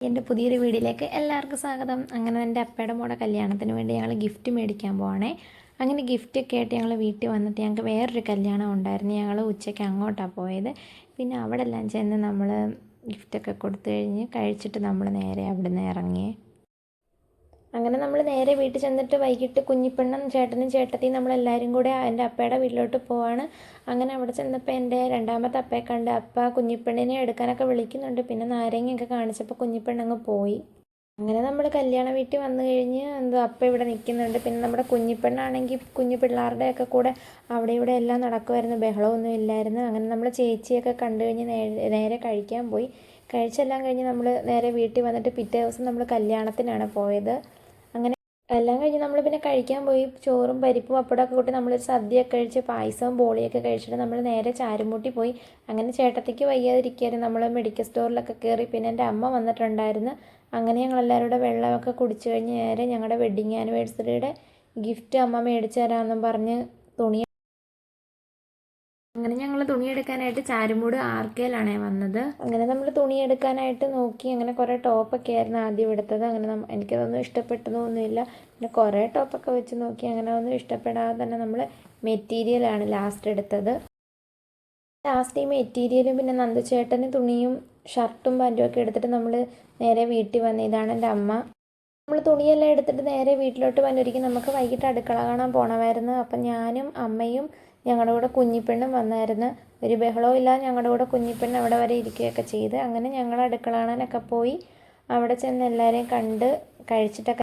എൻ്റെ പുതിയൊരു വീഡിയോയിലേക്ക് എല്ലാവർക്കും സ്വാഗതം. അങ്ങനെ എൻ്റെ അപ്പയുടെ മോടെ കല്യാണത്തിന് വേണ്ടി ഞങ്ങൾ ഗിഫ്റ്റ് മേടിക്കാൻ പോവാണേ. അങ്ങനെ ഗിഫ്റ്റൊക്കെ ആയിട്ട് ഞങ്ങൾ വീട്ടിൽ വന്നിട്ട് ഞങ്ങൾക്ക് വേറൊരു കല്യാണം ഉണ്ടായിരുന്നു. ഞങ്ങൾ ഉച്ചയ്ക്ക് അങ്ങോട്ടാണ് പോയത്. പിന്നെ അവിടെ എല്ലാം ചെന്ന് നമ്മൾ ഗിഫ്റ്റൊക്കെ കൊടുത്തു കഴിഞ്ഞ് കഴിച്ചിട്ട് നമ്മൾ നേരെ അവിടെ നിന്ന് ഇറങ്ങി. അങ്ങനെ നമ്മൾ നേരെ വീട്ടിൽ ചെന്നിട്ട് വൈകിട്ട് കുഞ്ഞിപ്പെണ്ണും ചേട്ടനും ചേട്ടത്തിയും നമ്മളെല്ലാവരും കൂടെ എൻ്റെ അപ്പയുടെ വീട്ടിലോട്ട് പോവാണ്. അങ്ങനെ അവിടെ ചെന്നപ്പോൾ എൻ്റെ രണ്ടാമത്തെ അപ്പയെ കണ്ട് അപ്പ കുഞ്ഞിപ്പെണ്ണിനെ എടുക്കാനൊക്കെ വിളിക്കുന്നുണ്ട്. പിന്നെ നാരങ്ങയൊക്കെ കാണിച്ചപ്പോൾ കുഞ്ഞിപ്പെണ്ണങ്ങ് പോയി. അങ്ങനെ നമ്മൾ കല്യാണ വീട്ടിൽ വന്നു കഴിഞ്ഞ് അപ്പ ഇവിടെ നിൽക്കുന്നുണ്ട്. പിന്നെ നമ്മുടെ കുഞ്ഞിപ്പെണ്ണാണെങ്കിൽ കുഞ്ഞു പിള്ളേരുടെയൊക്കെ കൂടെ അവിടെ ഇവിടെ എല്ലാം നടക്കുമായിരുന്നു, ബഹളമൊന്നും ഇല്ലായിരുന്നു. അങ്ങനെ നമ്മൾ ചേച്ചിയൊക്കെ കണ്ടു കഴിഞ്ഞ് നേരെ കഴിക്കാൻ പോയി. കഴിച്ചെല്ലാം കഴിഞ്ഞ് നമ്മൾ നേരെ വീട്ടിൽ വന്നിട്ട് പിറ്റേ ദിവസം നമ്മൾ കല്യാണത്തിനാണ് പോയത്. അങ്ങനെ എല്ലാം കഴിഞ്ഞ് നമ്മൾ പിന്നെ കഴിക്കാൻ പോയി. ചോറും പരിപ്പും പപ്പടമൊക്കെ കൂട്ടി നമ്മളൊരു സദ്യയൊക്കെ കഴിച്ച് പായസവും ബോളിയൊക്കെ കഴിച്ചിട്ട് നമ്മൾ നേരെ ചാരുമൂട്ടി പോയി. അങ്ങനെ ചേട്ടത്തിക്ക് വയ്യാതിരിക്കുകയായിരുന്നു. നമ്മൾ മെഡിക്കൽ സ്റ്റോറിലൊക്കെ കയറി. പിന്നെ എൻ്റെ അമ്മ വന്നിട്ടുണ്ടായിരുന്നു. അങ്ങനെ ഞങ്ങളെല്ലാവരും കൂടെ വെള്ളമൊക്കെ കുടിച്ചു കഴിഞ്ഞ് നേരെ ഞങ്ങളുടെ വെഡ്ഡിങ് ആനിവേഴ്സറിയുടെ ഗിഫ്റ്റ് അമ്മ മേടിച്ചു തരാമെന്നും പറഞ്ഞ് അങ്ങനെ ഞങ്ങൾ തുണിയെടുക്കാനായിട്ട് ചാരുമൂട് ആർക്കേലാണേ വന്നത്. അങ്ങനെ നമ്മൾ തുണിയെടുക്കാനായിട്ട് നോക്കി. അങ്ങനെ കുറേ ടോപ്പൊക്കെ ആയിരുന്നു ആദ്യം എടുത്തത്. അങ്ങനെ എനിക്കതൊന്നും ഇഷ്ടപ്പെട്ടതൊന്നുമില്ല. പിന്നെ കുറേ ടോപ്പൊക്കെ വെച്ച് നോക്കി. അങ്ങനെ ഒന്നും ഇഷ്ടപ്പെടാതെ തന്നെ നമ്മൾ മെറ്റീരിയലാണ് ലാസ്റ്റ് എടുത്തത്. ലാസ്റ്റ് ഈ മെറ്റീരിയലും പിന്നെ നന്ദുചേട്ടന് തുണിയും ഷർട്ടും പാൻറ്റും ഒക്കെ എടുത്തിട്ട് നമ്മൾ നേരെ വീട്ടിൽ വന്ന്. ഇതാണ് എൻ്റെ അമ്മ. നമ്മൾ തുണിയെല്ലാം എടുത്തിട്ട് നേരെ വീട്ടിലോട്ട് വന്നിരിക്കും. നമുക്ക് വൈകിട്ട് അടുക്കള കാണാൻ പോകണമായിരുന്നു. അപ്പം ഞാനും അമ്മയും ഞങ്ങളുടെ കൂടെ കുഞ്ഞിപ്പെണ്ണും വന്നായിരുന്നു. ഒരു ബഹളവും ഇല്ല, ഞങ്ങളുടെ കൂടെ കുഞ്ഞിപ്പെണ്ണ് അവിടെ വരെ ഇരിക്കുകയൊക്കെ ചെയ്ത്. അങ്ങനെ ഞങ്ങൾ അടുക്കള കാണാനൊക്കെ പോയി. അവിടെ ചെന്ന് എല്ലാവരെയും കണ്ട് കഴിച്ചിട്ടൊക്കെ